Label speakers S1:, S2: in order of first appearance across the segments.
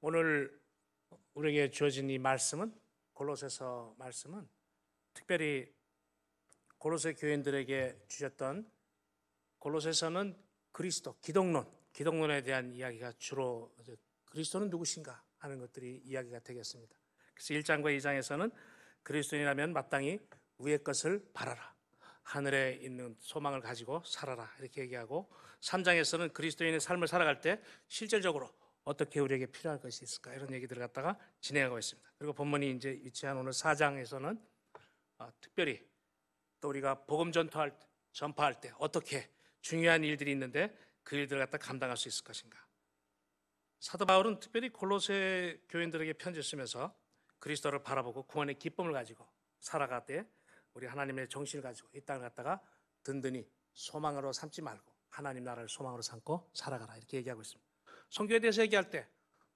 S1: 오늘 우리에게 주어진 이 말씀은 골로새서 말씀은 특별히 골로새 교인들에게 주셨던 골로새서는 그리스도, 기독론에 대한 이야기가 주로 그리스도는 누구신가 하는 것들이 이야기가 되겠습니다. 그래서 1장과 2장에서는 그리스도인이라면 마땅히 위의 것을 바라라, 하늘에 있는 소망을 가지고 살아라 이렇게 얘기하고 3장에서는 그리스도인의 삶을 살아갈 때 실질적으로 어떻게 우리에게 필요한 것이 있을까 이런 얘기들을 갖다가 진행하고 있습니다. 그리고 본문이 이제 위치한 오늘 4장에서는 특별히 또 우리가 복음 전파할 때 어떻게 중요한 일들이 있는데 그 일들을 갖다 감당할 수 있을 것인가. 사도 바울은 특별히 골로새 교인들에게 편지를 쓰면서 그리스도를 바라보고 구원의 기쁨을 가지고 살아갈 때 우리 하나님의 정신을 가지고 이 땅을 갖다가 든든히 소망으로 삼지 말고 하나님 나라를 소망으로 삼고 살아가라 이렇게 얘기하고 있습니다. 선교에 대해서 얘기할 때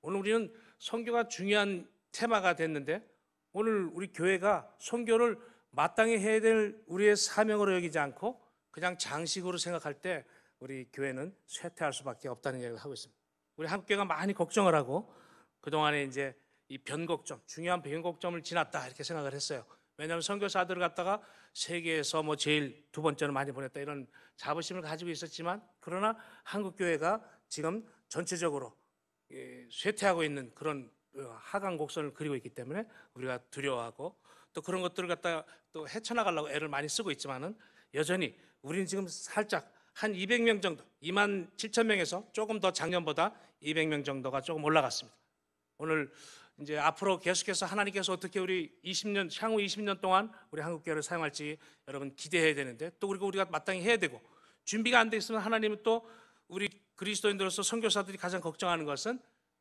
S1: 오늘 우리는 선교가 중요한 테마가 됐는데 오늘 우리 교회가 선교를 마땅히 해야 될 우리의 사명으로 여기지 않고 그냥 장식으로 생각할 때 우리 교회는 쇠퇴할 수밖에 없다는 얘기를 하고 있습니다. 우리 한국교회가 많이 걱정을 하고 그동안에 이제 이 변곡점, 중요한 변곡점을 지났다 이렇게 생각을 했어요. 왜냐하면 선교사들을 갖다가 세계에서 뭐 제일 두 번째로 많이 보냈다 이런 자부심을 가지고 있었지만 그러나 한국교회가 지금 전체적으로 쇠퇴하고 있는 그런 하강 곡선을 그리고 있기 때문에 우리가 두려워하고 또 그런 것들을 갖다가 또 헤쳐나가려고 애를 많이 쓰고 있지만은 여전히 우리는 지금 살짝 한 200명 정도, 27,000명에서 조금 더 작년보다 200명 정도가 조금 올라갔습니다. 오늘 이제 앞으로 계속해서 하나님께서 어떻게 우리 향후 20년 동안 우리 한국교회를 사용할지 여러분 기대해야 되는데 또 그리고 우리가 마땅히 해야 되고 준비가 안 돼 있으면 하나님은 또 우리 그리스도인들로서 선교사들이 가장 걱정하는 것은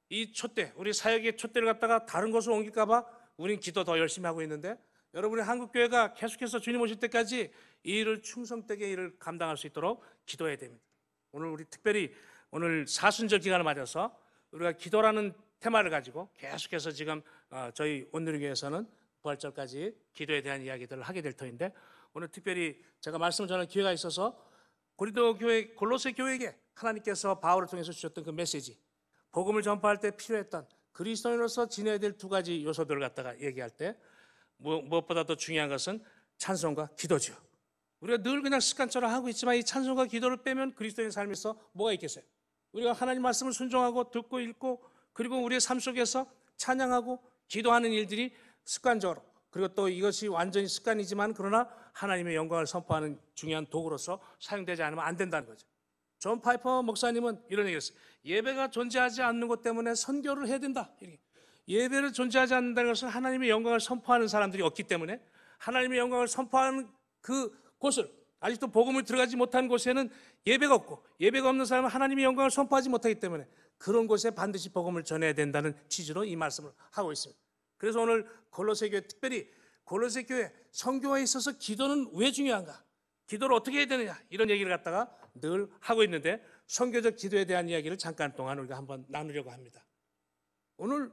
S1: 이 촛대, 우리 사역의 촛대를 갖다가 다른 곳으로 옮길까 봐 우리는 기도 더 열심히 하고 있는데 여러분의 한국교회가 계속해서 주님 오실 때까지 이 일을 충성되게 일을 감당할 수 있도록 기도해야 됩니다. 오늘 우리 특별히 오늘 사순절 기간을 맞아서 우리가 기도라는 테마를 가지고 계속해서 지금 저희 온누리교회에서는 부활절까지 기도에 대한 이야기들을 하게 될 터인데 오늘 특별히 제가 말씀을 전할 기회가 있어서 고린도 교회, 골로새 교회에게 하나님께서 바울을 통해서 주셨던 그 메시지, 복음을 전파할 때 필요했던 그리스도인으로서 지내야 될 두 가지 요소들을 갖다가 얘기할 때 무엇보다 더 중요한 것은 찬송과 기도죠. 우리가 늘 그냥 습관처럼 하고 있지만 이 찬송과 기도를 빼면 그리스도인의 삶에서 뭐가 있겠어요? 우리가 하나님 말씀을 순종하고 듣고 읽고 그리고 우리의 삶 속에서 찬양하고 기도하는 일들이 습관적으로 그리고 또 이것이 완전히 습관이지만 그러나 하나님의 영광을 선포하는 중요한 도구로서 사용되지 않으면 안 된다는 거죠. 존 파이퍼 목사님은 이런 얘기를 했어요. 예배가 존재하지 않는 것 때문에 선교를 해야 된다. 예배를 존재하지 않는다는 것은 하나님의 영광을 선포하는 사람들이 없기 때문에 하나님의 영광을 선포하는 그 곳을 아직도 복음을 들어가지 못한 곳에는 예배가 없고 예배가 없는 사람은 하나님의 영광을 선포하지 못하기 때문에 그런 곳에 반드시 복음을 전해야 된다는 취지로 이 말씀을 하고 있습니다. 그래서 오늘 골로새 교회, 특별히 골로새 교회 선교에 있어서 기도는 왜 중요한가? 기도를 어떻게 해야 되느냐? 이런 얘기를 갖다가 늘 하고 있는데 선교적 기도에 대한 이야기를 잠깐 동안 우리가 한번 나누려고 합니다. 오늘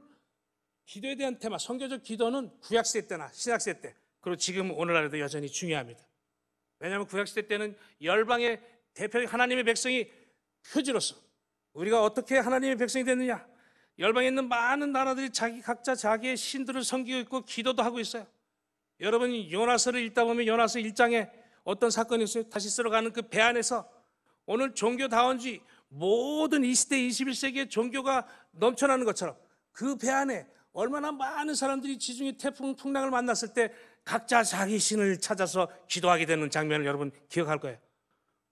S1: 기도에 대한 테마, 선교적 기도는 구약시대 때나 신약시대 때 그리고 지금 오늘날에도 여전히 중요합니다. 왜냐하면 구약시대 때는 열방의 대표 하나님의 백성이 표지로서 우리가 어떻게 하나님의 백성이 됐느냐? 열방에 있는 많은 나라들이 각자 자기의 신들을 섬기고 있고 기도도 하고 있어요. 여러분이 요나서를 읽다 보면 요나서 1장에 어떤 사건이 있어요? 다시 쓸어가는 그 배 안에서 오늘 종교다원주의 모든 20대 21세기의 종교가 넘쳐나는 것처럼 그 배 안에 얼마나 많은 사람들이 지중해 태풍 풍랑을 만났을 때 각자 자기 신을 찾아서 기도하게 되는 장면을 여러분 기억할 거예요.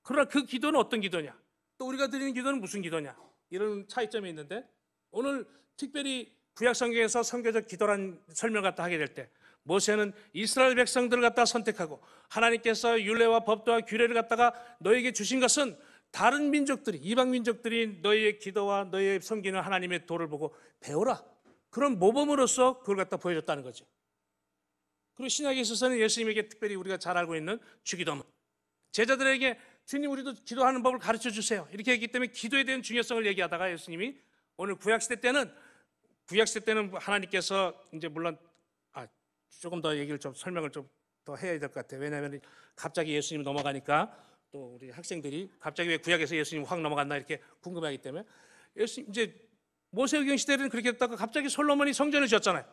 S1: 그러나 그 기도는 어떤 기도냐? 또 우리가 드리는 기도는 무슨 기도냐? 이런 차이점이 있는데 오늘 특별히 구약 성경에서 선교적 기도란 설명을 갖다 하게 될 때 모세는 이스라엘 백성들을 갖다 선택하고 하나님께서 율례와 법도와 규례를 갖다가 너에게 주신 것은 다른 민족들이 이방 민족들이 너희의 기도와 너희의 섬기는 하나님의 도를 보고 배우라. 그런 모범으로서 그걸 갖다 보여줬다는 거죠. 그리고 신약에 있어서는 예수님에게 특별히 우리가 잘 알고 있는 주기도문, 제자들에게 주님 우리도 기도하는 법을 가르쳐 주세요 이렇게 했기 때문에 기도에 대한 중요성을 얘기하다가 예수님이 오늘 구약시대 때는 하나님께서 이제 물론 조금 더 얘기를 좀 설명을 좀 더 해야 될 것 같아요. 왜냐하면 갑자기 예수님 넘어가니까 또 우리 학생들이 갑자기 왜 구약에서 예수님 확 넘어갔나 이렇게 궁금해하기 때문에 예수님 이제 모세오경 시대에는 그렇게 했다가 갑자기 솔로몬이 성전을 지었잖아요.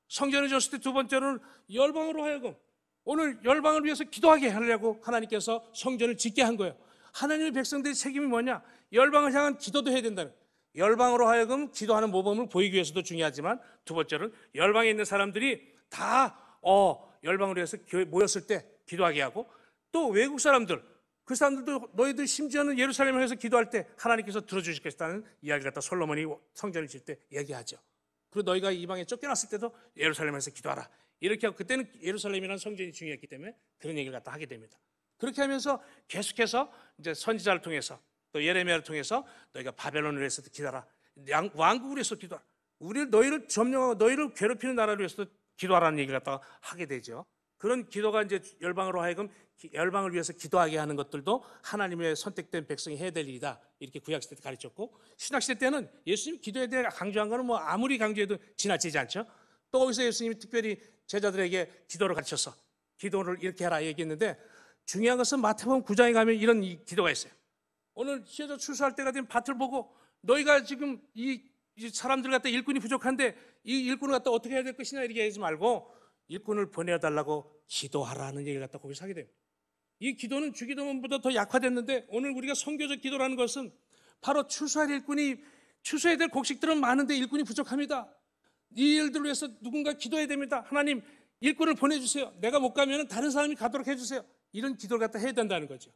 S1: 성전을 지었을 때 두 번째로는 열방으로 하여금 오늘 열방을 위해서 기도하게 하려고 하나님께서 성전을 짓게 한 거예요. 하나님의 백성들의 책임이 뭐냐? 열방을 향한 기도도 해야 된다는 거예요. 열방으로 하여금 기도하는 모범을 보이기 위해서도 중요하지만 두 번째는 열방에 있는 사람들이 다 열방을 위해서 교회 모였을 때 기도하게 하고, 또 외국 사람들, 그 사람들도 너희들 심지어는 예루살렘을 해서 기도할 때 하나님께서 들어주시겠다는 이야기를 갖다 솔로몬이 성전을 질 때 얘기하죠. 그리고 너희가 이방에 쫓겨났을 때도 예루살렘에서 기도하라, 이렇게 하고, 그때는 예루살렘이라는 성전이 중요했기 때문에 그런 얘기를 갖다 하게 됩니다. 그렇게 하면서 계속해서 이제 선지자를 통해서 또 예레미야를 통해서 너희가 바벨론을 위해서도 기도하라, 왕국을 위해서 기도하라, 너희를 점령하고 너희를 괴롭히는 나라를 위해서도 기도하라는 얘기를 갖다가 하게 되죠. 그런 기도가 이제 열방으로 하여금 열방을 위해서 기도하게 하는 것들도 하나님의 선택된 백성이 해야 될 일이다, 이렇게 구약시대 때 가르쳤고, 신약시대 때는 예수님 기도에 대해 강조한 거는 뭐 아무리 강조해도 지나치지 않죠. 또 거기서 예수님이 특별히 제자들에게 기도를 가르쳐서 기도를 이렇게 해라 얘기했는데, 중요한 것은 마태복음 9장에 가면 이런 기도가 있어요. 오늘 시에서 추수할 때가 되면 밭을 보고 너희가 지금 이 사람들 갖다 일꾼이 부족한데 이 일꾼을 갖다 어떻게 해야 될 것이냐 이렇게 하지 말고 일꾼을 보내달라고 기도하라는 얘기를 갖다 거기서 하게 됩니다. 이 기도는 주기도문보다 더 약화됐는데, 오늘 우리가 선교적 기도라는 것은 바로 추수할 일꾼이, 추수해야 될 곡식들은 많은데 일꾼이 부족합니다. 이 일들을 위해서 누군가 기도해야 됩니다. 하나님, 일꾼을 보내주세요. 내가 못 가면 다른 사람이 가도록 해주세요. 이런 기도를 갖다 해야 된다는 거죠.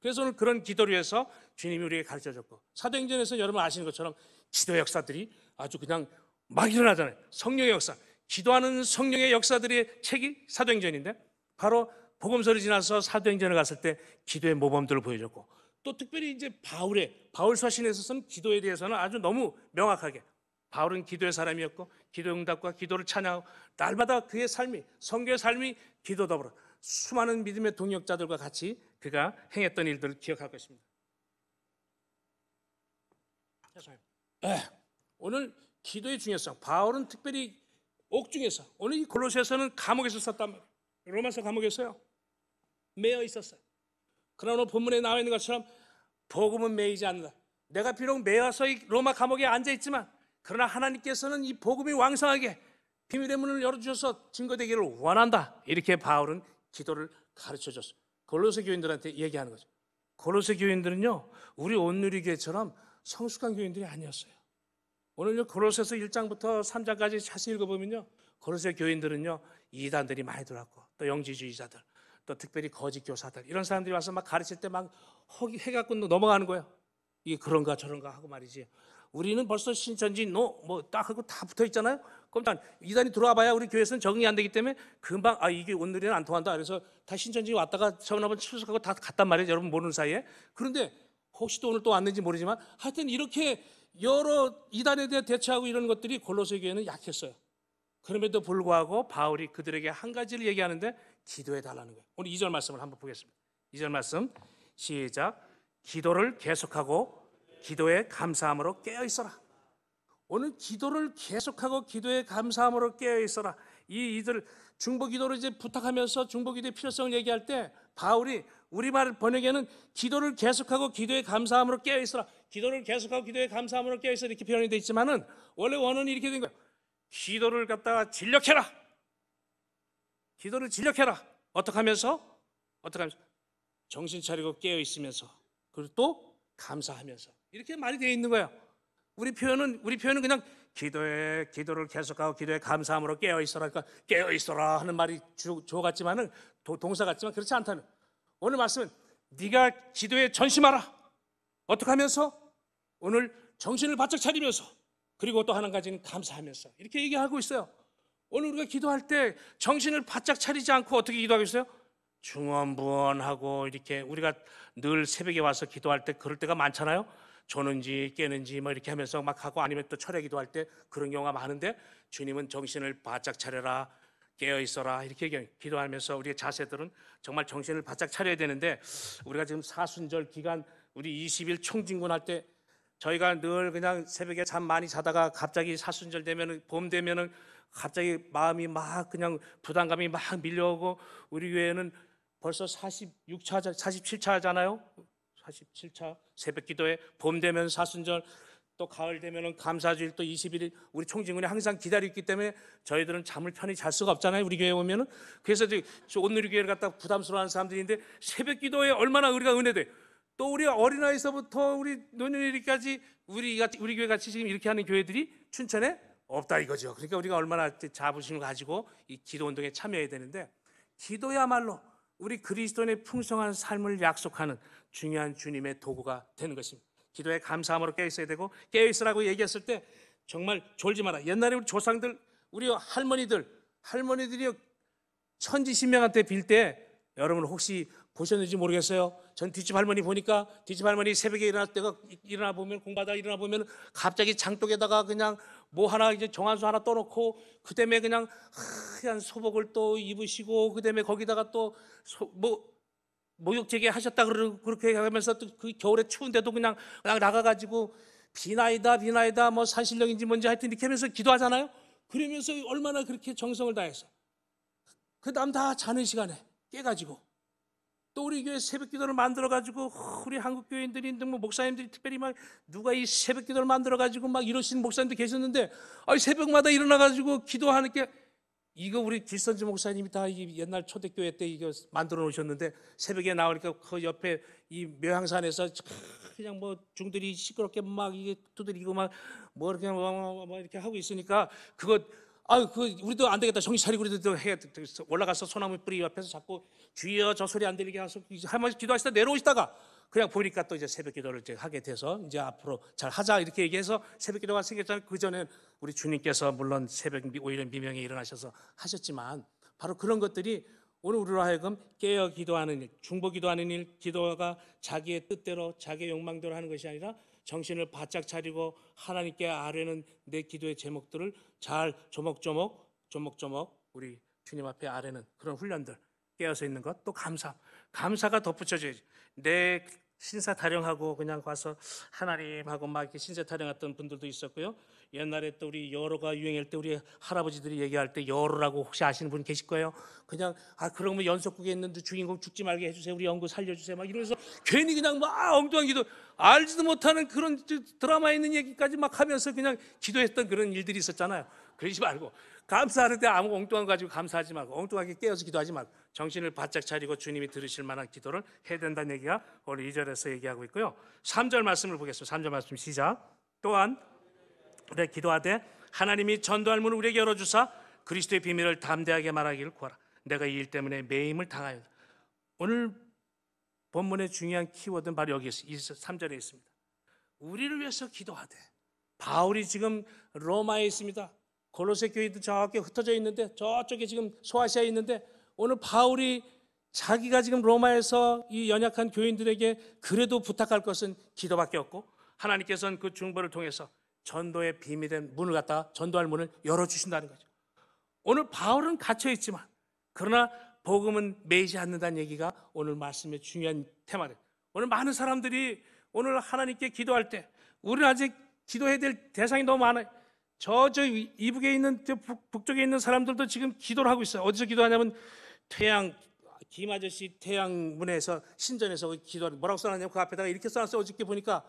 S1: 그래서 오늘 그런 기도를 위해서 주님이 우리에게 가르쳐줬고, 사도행전에서 여러분 아시는 것처럼 기도 역사들이 아주 그냥 막 일어나잖아요. 성령의 역사, 기도하는 성령의 역사들의 책이 사도행전인데, 바로 복음서를 지나서 사도행전을 갔을 때 기도의 모범들을 보여줬고, 또 특별히 이제 바울 서신에 있어서는 기도에 대해서는 아주 너무 명확하게, 바울은 기도의 사람이었고 기도 응답과 기도를 찬양하고 날마다 그의 삶이, 선교의 삶이 기도 더불어 수많은 믿음의 동역자들과 같이 그가 행했던 일들을 기억할 것입니다. 오늘 기도의 중요성, 바울은 특별히 옥중에서, 오늘 이 골로새서는 감옥에서 썼단 말이에요. 로마서 감옥에서요 매여 있었어요. 그러나 오늘 본문에 나와 있는 것처럼 복음은 매이지 않는다. 내가 비록 매여서 이 로마 감옥에 앉아 있지만, 그러나 하나님께서는 이 복음이 왕성하게 비밀의 문을 열어주셔서 증거되기를 원한다, 이렇게 바울은 기도를 가르쳐줬어요. 골로새 교인들한테 얘기하는 거죠. 골로새 교인들은요 우리 온누리교회처럼 성숙한 교인들이 아니었어요. 오늘 골로새서 1장부터 3장까지 자세히 읽어보면요, 골로새 교인들은요 이단들이 많이 들어왔고, 또 영지주의자들, 또 특별히 거짓 교사들, 이런 사람들이 와서 막 가르칠 때 막 해갖고 넘어가는 거예요. 이게 그런가 저런가 하고 말이지. 우리는 벌써 신천지 딱 하고 다 붙어 있잖아요. 그럼 이단이 들어와 봐야 우리 교회에서는 적응이 안 되기 때문에 금방 이게 오늘은 안 통한다, 그래서 다 신천지 왔다가 전화번 출석하고 다 갔단 말이에요, 여러분 모르는 사이에. 그런데 혹시 또 오늘 또 왔는지 모르지만 하여튼 이렇게 여러 이단에 대해 대처하고 이런 것들이 골로새 교회는 약했어요. 그럼에도 불구하고 바울이 그들에게 한 가지를 얘기하는데 기도해 달라는 거예요. 오늘 2절 말씀을 한번 보겠습니다. 2절 말씀 시작. 기도를 계속하고 기도에 감사함으로 깨어 있어라. 오늘 기도를 계속하고 기도에 감사함으로 깨어 있어라. 이들 중보기도를 이제 부탁하면서 중보기도의 필요성을 얘기할 때 바울이 우리말 번역에는 기도를 계속하고 기도에 감사함으로 깨어 있어라, 기도를 계속하고 기도에 감사함으로 깨어 있어라, 이렇게 표현이 되어 있지만은 원래 원어는 이렇게 된 거예요. 기도를 갖다가 진력해라. 기도를 진력해라. 어떻게 하면서? 정신 차리고 깨어 있으면서, 그리고 또 감사하면서, 이렇게 말이 되어 있는 거예요. 우리 표현은 그냥 기도를 계속하고 기도에 감사함으로 깨어 있어라, 그러니까 깨어 있어라 하는 말이 주어 같지만은 동사 같지만 그렇지 않다는. 오늘 말씀은 네가 기도에 전심하라. 어떻게 하면서? 오늘 정신을 바짝 차리면서, 그리고 또 한 가지는 감사하면서, 이렇게 얘기하고 있어요. 오늘 우리가 기도할 때 정신을 바짝 차리지 않고 어떻게 기도하고 있어요? 중언부언하고, 이렇게 우리가 늘 새벽에 와서 기도할 때 그럴 때가 많잖아요. 조는지 깨는지 이렇게 하면서 막 하고, 아니면 또 철야 기도할 때 그런 경우가 많은데, 주님은 정신을 바짝 차려라, 깨어 있어라, 이렇게 기도하면서 우리의 자세들은 정말 정신을 바짝 차려야 되는데, 우리가 지금 사순절 기간 우리 20일 총진군할 때 저희가 늘 그냥 새벽에 잠 많이 자다가 갑자기 사순절 되면은, 봄 되면은 갑자기 마음이 막 그냥 부담감이 막 밀려오고, 우리 교회는 벌써 47차잖아요. 47차 새벽 기도에 봄 되면 사순절 또 가을 되면은 감사주일 또 21일 우리 총진군이 항상 기다리고 있기 때문에 저희들은 잠을 편히 잘 수가 없잖아요. 우리 교회 오면은. 그래서 저 오늘 교회를 갖다 부담스러워하는 사람들인데 새벽 기도에 얼마나 우리가 은혜돼. 또 우리 어린아이서부터 우리 노년이까지 우리 교회 같이 지금 이렇게 하는 교회들이 춘천에 없다 이거죠. 그러니까 우리가 얼마나 자부심을 가지고 이 기도 운동에 참여해야 되는데, 기도야말로 우리 그리스도인의 풍성한 삶을 약속하는 중요한 주님의 도구가 되는 것입니다. 기도에 감사함으로 깨어 있어야 되고, 깨어 있으라고 얘기했을 때 정말 졸지 마라. 옛날에 우리 조상들, 우리 할머니들이 천지신명한테 빌 때 여러분 혹시 보셨는지 모르겠어요. 전 뒷집 할머니 보니까 뒷집 할머니 새벽에 일어나 보면 공부하다가 일어나 보면 갑자기 장독에다가 그냥 뭐 하나 이제 정한수 하나 떠놓고 그다음에 그냥 하얀 소복을 또 입으시고 그다음에 거기다가 또 목욕제게 하셨다 그렇게 하면서 또 그 겨울에 추운데도 그냥 나가가지고 비나이다 뭐 산신령인지 뭔지 하여튼 이렇게 하면서 기도하잖아요. 그러면서 얼마나 그렇게 정성을 다해서 그 다음 다 자는 시간에 깨가지고 또 우리 교회 새벽 기도를 만들어가지고 우리 한국 교인들이 뭐 목사님들이 특별히 막 누가 이 새벽 기도를 만들어가지고 막 이러시는 목사님도 계셨는데 새벽마다 일어나가지고 기도하는 게 이거 우리 길선지 목사님이 다 옛날 초대교회 때 이거 만들어 놓으셨는데 새벽에 나오니까 그 옆에 이 묘향산에서 그냥 뭐 중들이 시끄럽게 막 이게 두드리고 막 뭐 이렇게 뭐 이렇게 하고 있으니까 그거 우리도 안 되겠다. 정신 차리고 우리도 해. 올라가서 소나무 뿌리 옆에서 자꾸 주여 저 소리 안 들리게 하서 할머니 기도하시다 내려오시다가 그냥 보니까 또 이제 새벽 기도를 이제 하게 돼서 이제 앞으로 잘 하자 이렇게 얘기해서 새벽 기도가 생겼잖아요. 그 전에 우리 주님께서 물론 새벽 오히려 미명에 일어나셔서 하셨지만 바로 그런 것들이 오늘 우리로 하여금 깨어 기도하는 일, 중보 기도하는 일, 기도가 자기의 뜻대로 자기의 욕망대로 하는 것이 아니라 정신을 바짝 차리고 하나님께 아뢰는 내 기도의 제목들을 잘 조목조목 우리 주님 앞에 아뢰는 그런 훈련들, 깨어서 있는 것, 또 감사가 덧붙여져야지. 내 신사 타령하고 그냥 가서 하나님하고 막 이렇게 신사 타령했던 분들도 있었고요. 옛날에 또 우리 여로가 유행할 때 우리 할아버지들이 얘기할 때 여로라고 혹시 아시는 분 계실 거예요. 그냥 그러면 연속국에 있는 주인공 죽지 말게 해주세요. 우리 연구 살려주세요. 막 이러면서 괜히 그냥 막 엉뚱한 기도, 알지도 못하는 그런 드라마에 있는 얘기까지 막 하면서 그냥 기도했던 그런 일들이 있었잖아요. 그러지 말고 감사하는데 아무 엉뚱한 거 가지고 감사하지 말고 엉뚱하게 깨어서 기도하지 말고 정신을 바짝 차리고 주님이 들으실 만한 기도를 해야 된다는 얘기가 오늘 2절에서 얘기하고 있고요. 3절 말씀을 보겠습니다. 3절 말씀 시작. 또한 우리가 기도하되 하나님이 전도할 문을 우리에게 열어주사 그리스도의 비밀을 담대하게 말하기를 구하라. 내가 이 일 때문에 매임을 당하였다. 오늘 본문의 중요한 키워드는 바로 여기 3절에 있습니다. 우리를 위해서 기도하되. 바울이 지금 로마에 있습니다. 골로새 교회도 저렇게 흩어져 있는데 저쪽에 지금 소아시아에 있는데 오늘 바울이 자기가 지금 로마에서 이 연약한 교인들에게 그래도 부탁할 것은 기도밖에 없고 하나님께서는 그 중보를 통해서 전도의 비밀된 문을 갖다가 전도할 문을 열어주신다는 거죠. 오늘 바울은 갇혀있지만 그러나 복음은 매이지 않는다는 얘기가 오늘 말씀의 중요한 테마입니다. 오늘 많은 사람들이 오늘 하나님께 기도할 때 우리는 아직 기도해야 될 대상이 너무 많아요. 저 이북에 있는 북쪽에 있는 사람들도 지금 기도를 하고 있어요. 어디서 기도하냐면 김아저씨 태양문에서 신전에서 기도하는 뭐라고 써놨냐면 그 앞에다가 이렇게 써놨어요. 어저께 보니까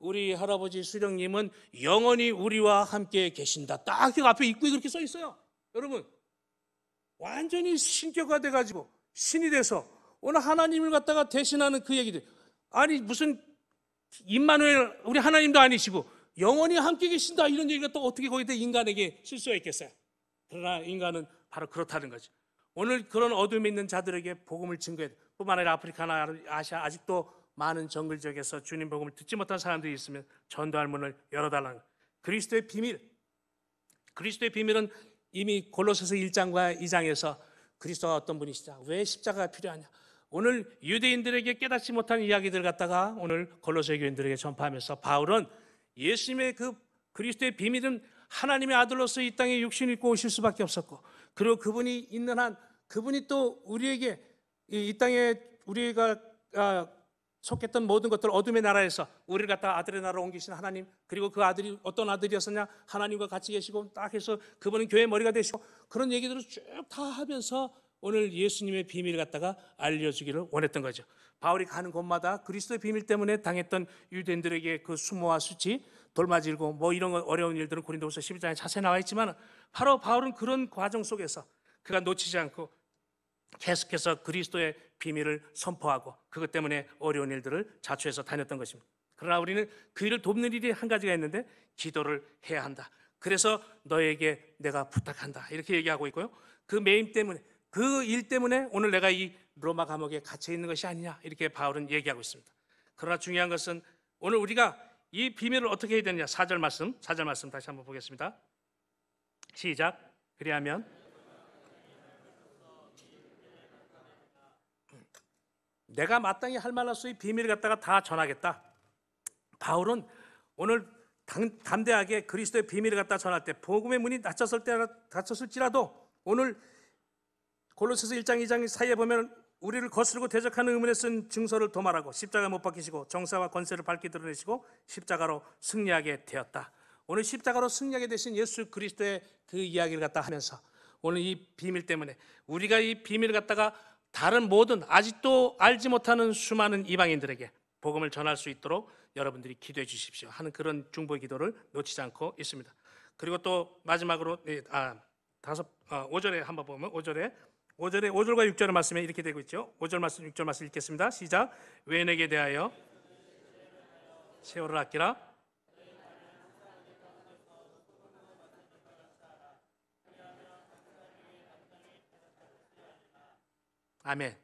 S1: 우리 할아버지 수령님은 영원히 우리와 함께 계신다. 딱 그 앞에 입구에 그렇게 써 있어요. 여러분 완전히 신격화 돼가지고 신이 돼서 오늘 하나님을 갖다가 대신하는 그 얘기들. 아니 무슨 임마누엘 우리 하나님도 아니시고 영원히 함께 계신다 이런 얘기가 또 어떻게 거기다 인간에게 쓸 수가 있겠어요. 그러나 인간은 바로 그렇다는 거죠. 오늘 그런 어둠에 있는 자들에게 복음을 증거해야 돼. 뿐만 아니라 아프리카나 아시아 아직도 많은 정글 지역에서 주님 복음을 듣지 못한 사람들이 있으면 전도할 문을 열어달라는 거예요. 그리스도의 비밀은 이미 골로새서 1장과 2장에서 그리스도가 어떤 분이시다, 왜 십자가가 필요하냐, 오늘 유대인들에게 깨닫지 못한 이야기들 갖다가 오늘 골로새 교인들에게 전파하면서 바울은 예수님의 그 그리스도의 비밀은 하나님의 아들로서 이 땅에 육신을 입고 오실 수밖에 없었고 그리고 그분이 있는 한 그분이 또 우리에게 이 땅에 우리가 속했던 모든 것들 어둠의 나라에서 우리를 갖다 아들의 나라로 옮기신 하나님, 그리고 그 아들이 어떤 아들이었었냐, 하나님과 같이 계시고 딱 해서 그분은 교회의 머리가 되시고 그런 얘기들을 쭉 다 하면서 오늘 예수님의 비밀을 갖다가 알려주기를 원했던 거죠. 바울이 가는 곳마다 그리스도의 비밀 때문에 당했던 유대인들에게 그 수모와 수치, 돌맞이고 뭐 이런 어려운 일들은 고린도후서 12장에 자세히 나와 있지만, 바로 바울은 그런 과정 속에서 그가 놓치지 않고 계속해서 그리스도의 비밀을 선포하고 그것 때문에 어려운 일들을 자초해서 다녔던 것입니다. 그러나 우리는 그 일을 돕는 일이 한 가지가 있는데, 기도를 해야 한다. 그래서 너에게 내가 부탁한다, 이렇게 얘기하고 있고요. 그 매임 때문에, 그 일 때문에 오늘 내가 이 로마 감옥에 갇혀 있는 것이 아니냐, 이렇게 바울은 얘기하고 있습니다. 그러나 중요한 것은 오늘 우리가 이 비밀을 어떻게 해야 되느냐. 4절 말씀 다시 한번 보겠습니다. 시작. 그리하면 내가 마땅히 할 만한수의 비밀을 갖다가 다 전하겠다. 바울은 오늘 담대하게 그리스도의 비밀을 갖다 전할 때, 복음의 문이 닫혔을지라도 오늘 골로새서 1장 2장 사이에 보면 우리를 거스르고 대적하는 의문에 쓴 증서를 도말하고 십자가 못 박히시고 정사와 권세를 밝게 드러내시고 십자가로 승리하게 되었다. 오늘 십자가로 승리하게 되신 예수 그리스도의 그 이야기를 갖다 하면서 오늘 이 비밀 때문에 우리가 이 비밀을 갖다가 다른 모든 아직도 알지 못하는 수많은 이방인들에게 복음을 전할 수 있도록 여러분들이 기도해 주십시오 하는 그런 중보의 기도를 놓치지 않고 있습니다. 그리고 또 마지막으로 5절에 한번 보면 5절과 6절의 말씀에 이렇게 되고 있죠. 5절 말씀 6절 말씀 읽겠습니다. 시작. 외인에게 대하여 세월을 아끼라. 아멘.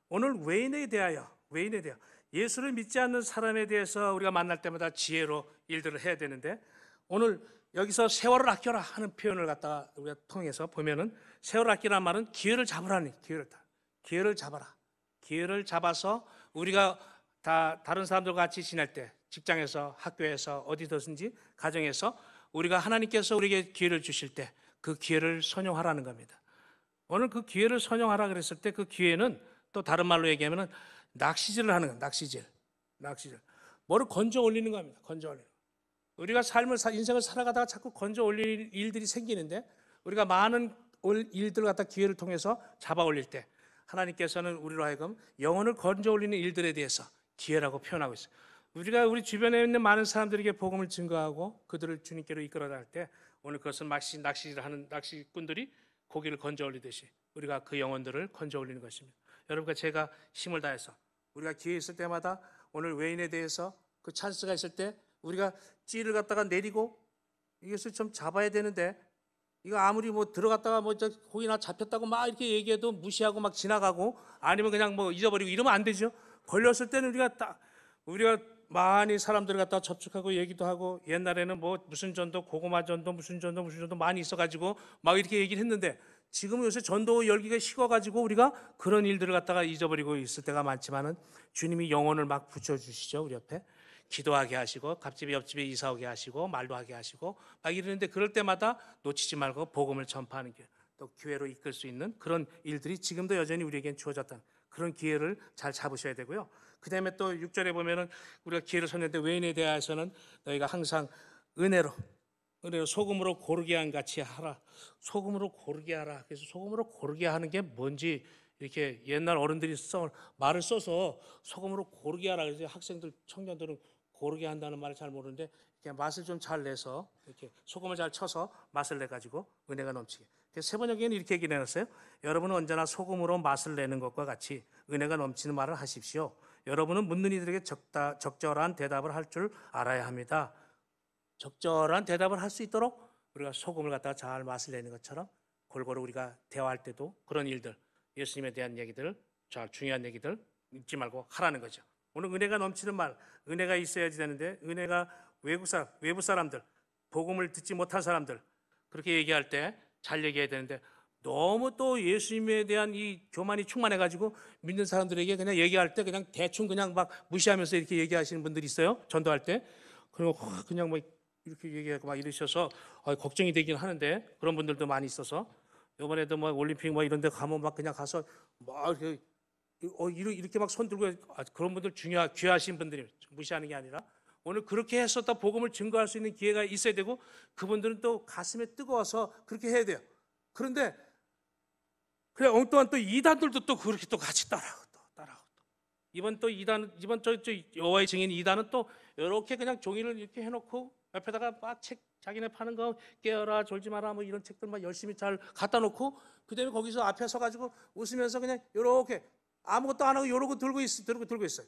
S1: 오늘 외인에 대하여 예수를 믿지 않는 사람에 대해서 우리가 만날 때마다 지혜로 일들을 해야 되는데, 오늘 여기서 세월을 아껴라 하는 표현을 갖다가 우리가 통해서 보면은, 세월을 아끼라는 말은 기회를 잡으라니, 기회를 잡아라. 기회를 잡아서 우리가 다 다른 사람들과 같이 지낼 때, 직장에서, 학교에서, 어디든지 가정에서 우리가 하나님께서 우리에게 기회를 주실 때 그 기회를 선용하라는 겁니다. 오늘 그 기회를 선용하라 그랬을 때 그 기회는 또 다른 말로 얘기하면 낚시질을 하는 거예요. 낚시질. 뭐를 건져 올리는 겁니다. 건져 올리는. 우리가 인생을 살아가다가 자꾸 건져 올릴 일들이 생기는데, 우리가 많은 일들을 갖다 기회를 통해서 잡아 올릴 때 하나님께서는 우리로 하여금 영혼을 건져 올리는 일들에 대해서 기회라고 표현하고 있어요. 우리가 우리 주변에 있는 많은 사람들에게 복음을 증거하고 그들을 주님께로 이끌어 나갈 때, 오늘 그것은 마치 낚시를 하는 낚시꾼들이 고기를 건져 올리듯이 우리가 그 영혼들을 건져 올리는 것입니다. 여러분과 제가 힘을 다해서 우리가 기회 있을 때마다 오늘 외인에 대해서 그 찬스가 있을 때 우리가 찌를 갖다가 내리고 이것을 좀 잡아야 되는데, 이거 아무리 뭐 들어갔다가 뭐 고기나 잡혔다고 막 이렇게 얘기해도 무시하고 막 지나가고, 아니면 그냥 뭐 잊어버리고 이러면 안 되죠. 걸렸을 때는 우리가 많이 사람들 갖다 접촉하고 얘기도 하고, 옛날에는 뭐 무슨 전도, 고구마 전도, 무슨 전도 많이 있어가지고 막 이렇게 얘기를 했는데, 지금 요새 전도 열기가 식어가지고 우리가 그런 일들을 갖다가 잊어버리고 있을 때가 많지만은, 주님이 영혼을 막 붙여주시죠. 우리 옆에 기도하게 하시고, 갑집에 옆집에 이사 오게 하시고, 말도 하게 하시고 막 이러는데, 그럴 때마다 놓치지 말고 복음을 전파하는 길, 또 교회로 이끌 수 있는 그런 일들이 지금도 여전히 우리에겐 주어졌다는 그런 기회를 잘 잡으셔야 되고요. 그 다음에 또 6절에 보면은 우리가 기회를 섰는데, 외인에 대해서는 너희가 항상 은혜로 소금으로 고르게 한 같이 하라. 소금으로 고르게 하라. 그래서 소금으로 고르게 하는 게 뭔지, 이렇게 옛날 어른들이 말을 써서 소금으로 고르게 하라. 그래서 학생들, 청년들은 고르게 한다는 말을 잘 모르는데, 이렇게 맛을 좀 잘 내서, 이렇게 소금을 잘 쳐서 맛을 내 가지고 은혜가 넘치게. 그래서 세 번역에는 이렇게 얘기 내놨어요. 여러분은 언제나 소금으로 맛을 내는 것과 같이 은혜가 넘치는 말을 하십시오. 여러분은 묻는 이들에게 적절한 대답을 할 줄 알아야 합니다. 적절한 대답을 할 수 있도록 우리가 소금을 갖다가 잘 맛을 내는 것처럼 골고루 우리가 대화할 때도 그런 일들, 예수님에 대한 얘기들, 중요한 얘기들 잊지 말고 하라는 거죠. 오늘 은혜가 넘치는 말, 은혜가 있어야지 되는데, 은혜가 외부 사람들, 복음을 듣지 못한 사람들 그렇게 얘기할 때 잘 얘기해야 되는데, 너무 또 예수님에 대한 이 교만이 충만해가지고 믿는 사람들에게 그냥 얘기할 때 그냥 대충 그냥 막 무시하면서 이렇게 얘기하시는 분들이 있어요. 전도할 때. 그리고 그냥 뭐 이렇게 얘기하고 막 이러셔서 걱정이 되긴 하는데, 그런 분들도 많이 있어서 이번에도 뭐 올림픽 뭐 이런 데 가면 막 그냥 가서 막 이렇게 막 손 들고, 그런 분들 귀하신 분들이 무시하는 게 아니라, 오늘 그렇게 해서 또 복음을 증거할 수 있는 기회가 있어야 되고, 그분들은 또 가슴에 뜨거워서 그렇게 해야 돼요. 그런데 그래 엉뚱한 또 이단들도 또 그렇게 또 같이 따라하고 이번 또 이단 이번 저 여호와의 증인 이단은 또 이렇게 그냥 종이를 이렇게 해놓고 옆에다가 막 책 자기네 파는 거 깨어라 졸지 마라 뭐 이런 책들 막 열심히 잘 갖다 놓고 그다음에 거기서 앞에 서가지고 웃으면서 그냥 이렇게 아무것도 안 하고 이러고 들고 있어요.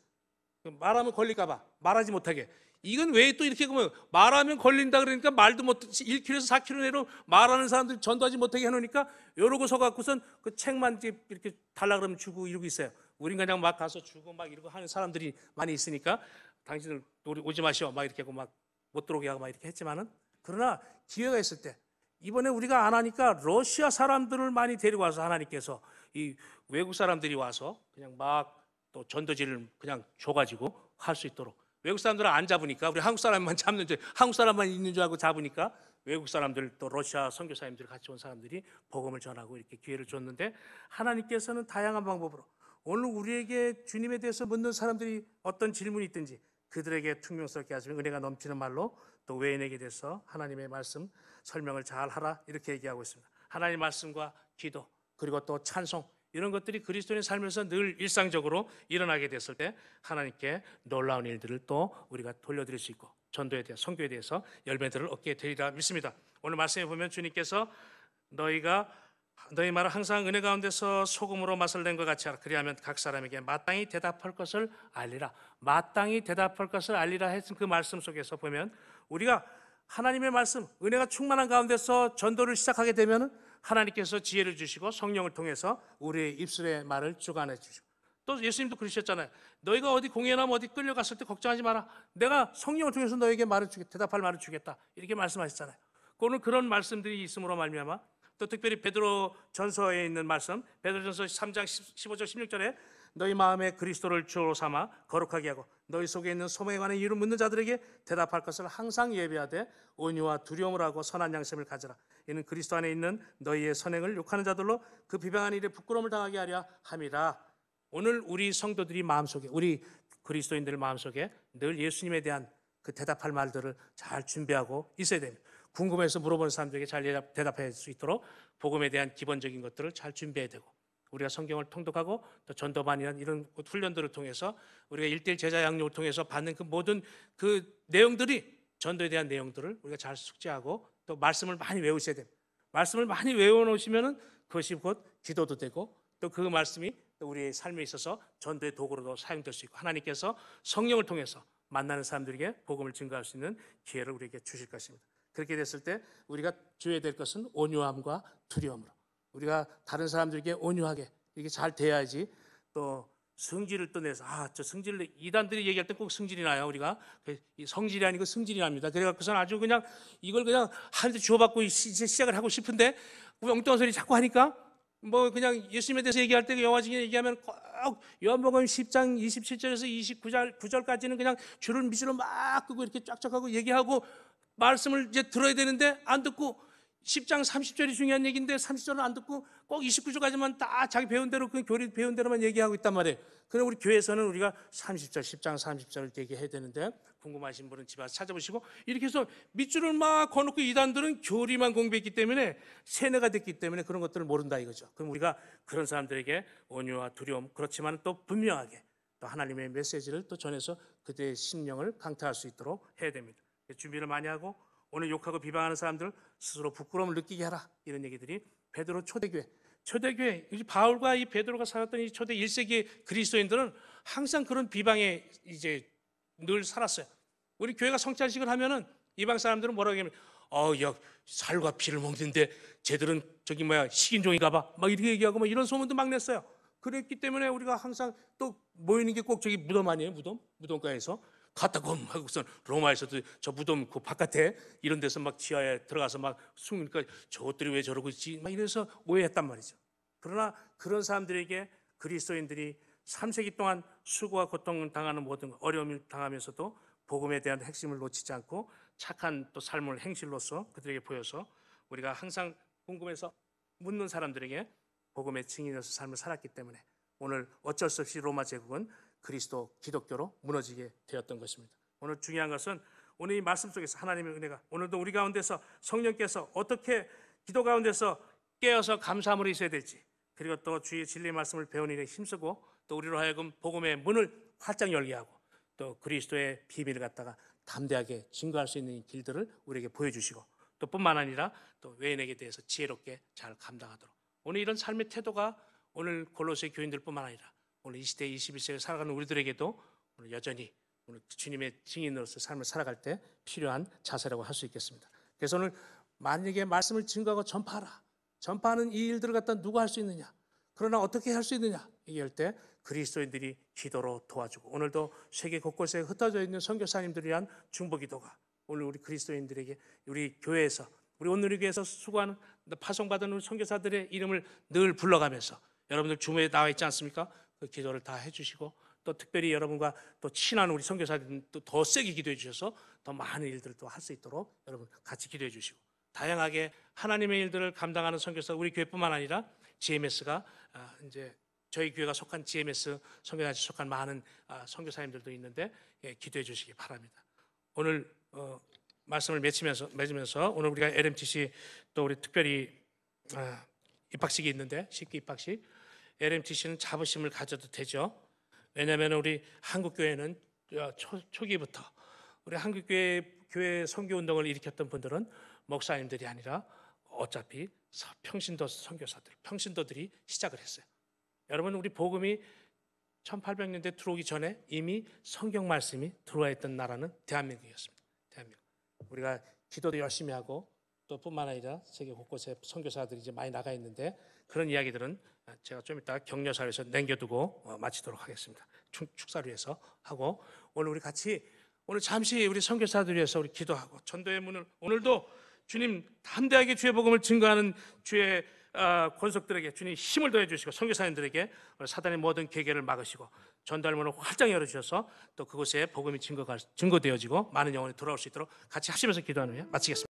S1: 말하면 걸릴까봐 말하지 못하게. 이건 왜 또 이렇게 보면 말하면 걸린다 그러니까 말도 못 1km에서 4km 내로 말하는 사람들 전도하지 못하게 해놓으니까 이러고 서갖고선 그 책만 이렇게 달라 그러면 주고 이러고 있어요. 우린 그냥 막 가서 주고 막 이러고 하는 사람들이 많이 있으니까 당신들 오지 마시오 막 이렇게 하고 막 못 들어오게 하고 막 이렇게 했지만은 그러나 기회가 있을 때 이번에 우리가 안 하니까 러시아 사람들을 많이 데리고 와서 하나님께서 이 외국 사람들이 와서 그냥 막 또 전도지를 그냥 줘가지고 할 수 있도록 외국 사람들은 안 잡으니까 우리 한국 사람만 잡는 줄 한국 사람만 있는 줄 알고 잡으니까 외국 사람들 또 러시아 선교사님들 같이 온 사람들이 복음을 전하고 이렇게 기회를 줬는데 하나님께서는 다양한 방법으로 오늘 우리에게 주님에 대해서 묻는 사람들이 어떤 질문이 있든지 그들에게 퉁명스럽게 하시면 은혜가 넘치는 말로 또 외인에게 대해서 하나님의 말씀 설명을 잘 하라 이렇게 얘기하고 있습니다. 하나님의 말씀과 기도 그리고 또 찬송 이런 것들이 그리스도인의 삶에서 늘 일상적으로 일어나게 됐을 때 하나님께 놀라운 일들을 또 우리가 돌려드릴 수 있고 전도에 대해 선교에 대해서 열매들을 얻게 되리라 믿습니다. 오늘 말씀에 보면 주님께서 너희 말을 항상 은혜 가운데서 소금으로 맛을 낸 것 같이 하라. 그리하면 각 사람에게 마땅히 대답할 것을 알리라. 마땅히 대답할 것을 알리라 했던 그 말씀 속에서 보면 우리가 하나님의 말씀 은혜가 충만한 가운데서 전도를 시작하게 되면 하나님께서 지혜를 주시고 성령을 통해서 우리의 입술의 말을 주관해 주시고 또 예수님도 그러셨잖아요. 너희가 어디 공연하면 어디 끌려갔을 때 걱정하지 마라. 내가 성령을 통해서 너에게 말을 주겠다. 대답할 말을 주겠다. 이렇게 말씀하셨잖아요. 오늘 그런 말씀들이 있음으로 말미암아 또 특별히 베드로 전서에 있는 말씀 베드로전서 3장 15절 16절에 너희 마음에 그리스도를 주로 삼아 거룩하게 하고 너희 속에 있는 소망에 관한 이유를 묻는 자들에게 대답할 것을 항상 예비하되 온유와 두려움을 하고 선한 양심을 가져라. 이는 그리스도 안에 있는 너희의 선행을 욕하는 자들로 그 비방하는 일에 부끄러움을 당하게 하려 함이라. 오늘 우리 성도들이 마음속에 우리 그리스도인들 마음속에 늘 예수님에 대한 그 대답할 말들을 잘 준비하고 있어야 됩니다. 궁금해서 물어보는 사람들에게 잘 대답할 수 있도록 복음에 대한 기본적인 것들을 잘 준비해야 되고 우리가 성경을 통독하고 또 전도반이라는 이런 훈련들을 통해서 우리가 1:1 제자 양육을 통해서 받는 그 모든 그 내용들이 전도에 대한 내용들을 우리가 잘 숙지하고 또 말씀을 많이 외우셔야 됩니다. 말씀을 많이 외워놓으시면은 그것이 곧 기도도 되고 또 그 말씀이 또 우리의 삶에 있어서 전도의 도구로도 사용될 수 있고 하나님께서 성령을 통해서 만나는 사람들에게 복음을 증거할 수 있는 기회를 우리에게 주실 것입니다. 그렇게 됐을 때 우리가 줘야 될 것은 온유함과 두려움으로 우리가 다른 사람들에게 온유하게 이렇게 잘 대해야지 또 성질을 또 내서 저 성질 이단들이 얘기할 때 꼭 성질이 나요. 우리가 성질이 아니고 승질이 납니다. 그래갖고서는 아주 그냥 이걸 그냥 한테 주워받고 시작을 하고 싶은데 엉뚱한 소리 자꾸 하니까 뭐 그냥 예수님에 대해서 얘기할 때 영화중에 얘기하면 꼭 요한복음 10장 27절에서 29절까지는 그냥 줄을 밑으로 막 끄고 이렇게 쫙쫙 하고 얘기하고 말씀을 이제 들어야 되는데 안 듣고 10장 30절이 중요한 얘기인데 30절은 안 듣고 꼭 29절까지만 다 자기 배운 대로 그 교리 배운 대로만 얘기하고 있단 말이에요. 그럼 우리 교회에서는 우리가 30절, 10장 30절을 얘기해야 되는데 궁금하신 분은 집에 와서 찾아보시고 이렇게 해서 밑줄을 막 거놓고 이단들은 교리만 공부했기 때문에 세뇌가 됐기 때문에 그런 것들을 모른다 이거죠. 그럼 우리가 그런 사람들에게 온유와 두려움 그렇지만 또 분명하게 또 하나님의 메시지를 또 전해서 그들의 심령을 강타할 수 있도록 해야 됩니다. 준비를 많이 하고 오늘 욕하고 비방하는 사람들 스스로 부끄러움을 느끼게 하라 이런 얘기들이 베드로 초대교회 이 바울과 이 베드로가 살았던 이 초대 1세기 그리스도인들은 항상 그런 비방에 이제 늘 살았어요. 우리 교회가 성찬식을 하면은 이방 사람들은 뭐라고 하냐면 야 살과 피를 먹는데 쟤들은 저기 식인종인가 봐 막 이렇게 얘기하고 막 이런 소문도 막 냈어요. 그랬기 때문에 우리가 항상 또 모이는 게 꼭 저기 무덤 아니에요? 무덤가에서 갔다고 하고선 로마에서도 저 무덤 그 바깥에 이런 데서 막 지하에 들어가서 막 숨으니까 저것들이 왜 저러고 있지 막 이래서 오해했단 말이죠. 그러나 그런 사람들에게 그리스도인들이 3세기 동안 수고와 고통을 당하는 모든 어려움을 당하면서도 복음에 대한 핵심을 놓치지 않고 착한 또 삶을 행실로서 그들에게 보여서 우리가 항상 궁금해서 묻는 사람들에게 복음의 증인으로서 삶을 살았기 때문에 오늘 어쩔 수 없이 로마 제국은 그리스도 기독교로 무너지게 되었던 것입니다. 오늘 중요한 것은 오늘 이 말씀 속에서 하나님의 은혜가 오늘도 우리 가운데서 성령께서 어떻게 기도 가운데서 깨어서 감사함으로 있어야 될지 그리고 또 주의 진리의 말씀을 배우는 일에 힘쓰고 또 우리로 하여금 복음의 문을 활짝 열게 하고 또 그리스도의 비밀을 갖다가 담대하게 증거할 수 있는 길들을 우리에게 보여주시고 또 뿐만 아니라 또 외인에게 대해서 지혜롭게 잘 감당하도록 오늘 이런 삶의 태도가 오늘 골로새 교인들뿐만 아니라 오늘 이 시대 21세기를 살아가는 우리들에게도 오늘 여전히 오늘 주님의 증인으로서 삶을 살아갈 때 필요한 자세라고 할 수 있겠습니다. 그래서 오늘 만약에 말씀을 증거하고 전파하라. 전파하는 이 일들을 갖다 누가 할 수 있느냐? 그러나 어떻게 할 수 있느냐? 얘기할 때 그리스도인들이 기도로 도와주고 오늘도 세계 곳곳에 흩어져 있는 선교사님들을 위한 중보기도가 오늘 우리 그리스도인들에게 우리 교회에서 우리 오늘의 교회에서 수고하는 파송받은 우리 선교사들의 이름을 늘 불러가면서 여러분들 주무에 나와 있지 않습니까? 그 기도를 다 해주시고 또 특별히 여러분과 또 친한 우리 선교사들도 더 세게 기도해 주셔서 더 많은 일들을 또 할 수 있도록 여러분 같이 기도해 주시고 다양하게 하나님의 일들을 감당하는 선교사 우리 교회뿐만 아니라 GMS가 이제 저희 교회가 속한 GMS 선교사에 속한 많은 선교사님들도 있는데 기도해 주시기 바랍니다. 오늘 말씀을 맺으면서 오늘 우리가 LMTC 또 우리 특별히 입학식이 있는데 10기 입학식 LMTC는 자부심을 가져도 되죠. 왜냐하면 우리 한국교회는 초기부터 우리 한국교회 선교운동을 일으켰던 분들은 목사님들이 아니라 어차피 평신도 선교사들, 평신도들이 시작을 했어요. 여러분 우리 복음이 1800년대 들어오기 전에 이미 성경 말씀이 들어와 있던 나라는 대한민국이었습니다. 대한민국. 우리가 기도도 열심히 하고 또 뿐만 아니라 세계 곳곳에 선교사들이 이제 많이 나가 있는데 그런 이야기들은 제가 좀 이따 격려사에서 남겨두고 마치도록 하겠습니다. 축사를 위해서 하고 오늘 우리 같이 오늘 잠시 우리 선교사들 위해서 우리 기도하고 전도의 문을 오늘도 주님 담대하게 주의 복음을 증거하는 주의 권속들에게 주님 힘을 더해 주시고 선교사님들에게 사단의 모든 계계를 막으시고 전도의 문을 활짝 열어주셔서 또 그곳에 복음이 증거되어지고 많은 영혼이 돌아올 수 있도록 같이 하시면서 기도하는 후에 마치겠습니다.